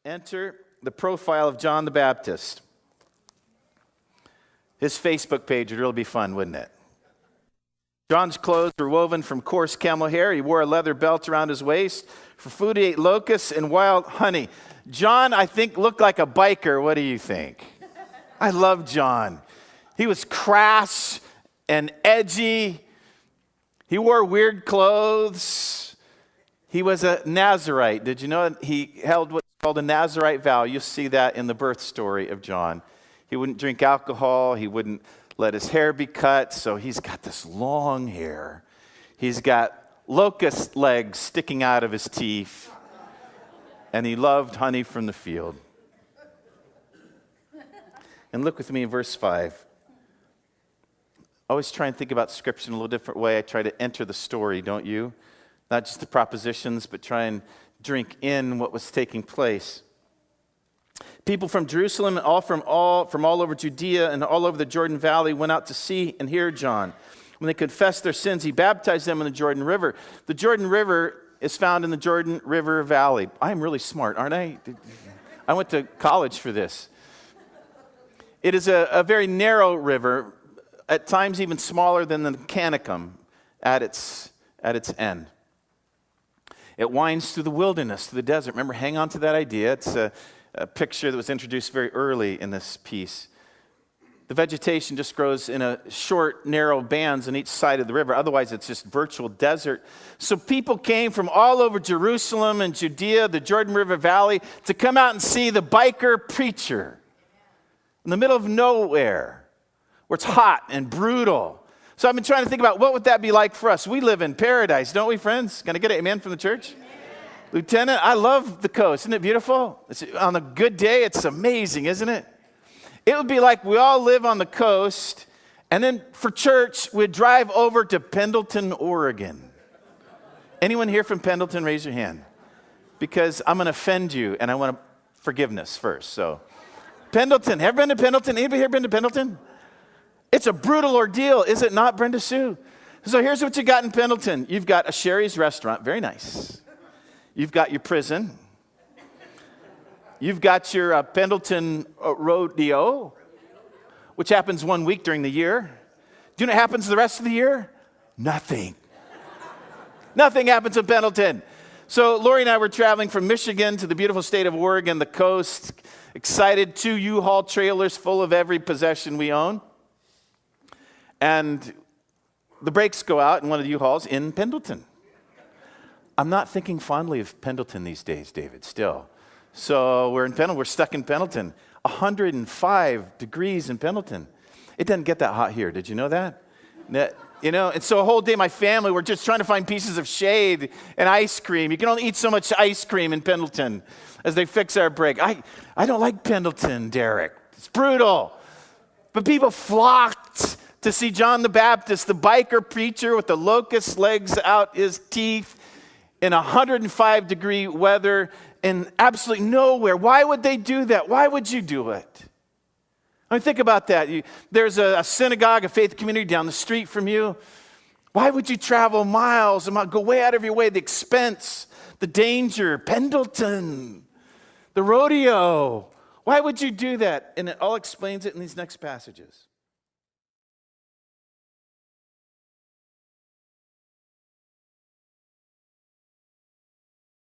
Enter the profile of John the Baptist. His Facebook page would really be fun, wouldn't it? John's clothes were woven from coarse camel hair. He wore a leather belt around his waist. For food, he ate locusts and wild honey. John, I think, looked like a biker. What do you think? I love John. He was crass and edgy. He wore weird clothes. He was a Nazirite. Did you know he held what's called a Nazirite vow? You'll see that in the birth story of John. He wouldn't drink alcohol. He wouldn't let his hair be cut. So he's got this long hair. He's got locust legs sticking out of his teeth. And he loved honey from the field. And look with me in verse 5. I always try and think about Scripture in a little different way. I try to enter the story, don't you? Not just the propositions, but try and drink in what was taking place. People from Jerusalem and from all over Judea and all over the Jordan Valley went out to see and hear John. When they confessed their sins, he baptized them in the Jordan River. The Jordan River is found in the Jordan River Valley. I'm really smart, aren't I? I went to college for this. It is a very narrow river, at times even smaller than the Canicum at its end. It winds through the wilderness, through the desert. Remember, hang on to that idea. It's a picture that was introduced very early in this piece. The vegetation just grows in a short, narrow bands on each side of the river. Otherwise, it's just virtual desert. So people came from all over Jerusalem and Judea, the Jordan River Valley, to come out and see the biker preacher in the middle of nowhere, where it's hot and brutal. So I've been trying to think about what would that be like for us. We live in paradise, don't we, friends? Can I get an amen from the church? Amen. Lieutenant, I love the coast. Isn't it beautiful? On a good day, it's amazing, isn't it? It would be like we all live on the coast, and then for church, we'd drive over to Pendleton, Oregon. Anyone here from Pendleton, raise your hand. Because I'm going to offend you, and I want forgiveness first. So, Pendleton. Have you been to Pendleton? Anybody here been to Pendleton? It's a brutal ordeal, is it not, Brenda Sue? So here's what you got in Pendleton. You've got a Sherry's restaurant, very nice. You've got your prison. You've got your Pendleton rodeo, which happens 1 week during the year. Do you know what happens the rest of the year? Nothing. Nothing happens in Pendleton. So Lori and I were traveling from Michigan to the beautiful state of Oregon, the coast, excited, 2 U-Haul trailers full of every possession we own. And the brakes go out in one of the U-Hauls in Pendleton. I'm not thinking fondly of Pendleton these days, David, still. So we're in Pendleton. We're stuck in Pendleton. 105 degrees in Pendleton. It doesn't get that hot here. Did you know that? And so a whole day, my family, we're just trying to find pieces of shade and ice cream. You can only eat so much ice cream in Pendleton as they fix our brake. I don't like Pendleton, Derek. It's brutal. But people flocked to see John the Baptist, the biker preacher with the locust legs out his teeth in 105-degree weather in absolutely nowhere. Why would they do that? Why would you do it? I mean, think about that. There's a synagogue, a faith community down the street from you. Why would you travel miles and go way out of your way, the expense, the danger, Pendleton, the rodeo? Why would you do that? And it all explains it in these next passages.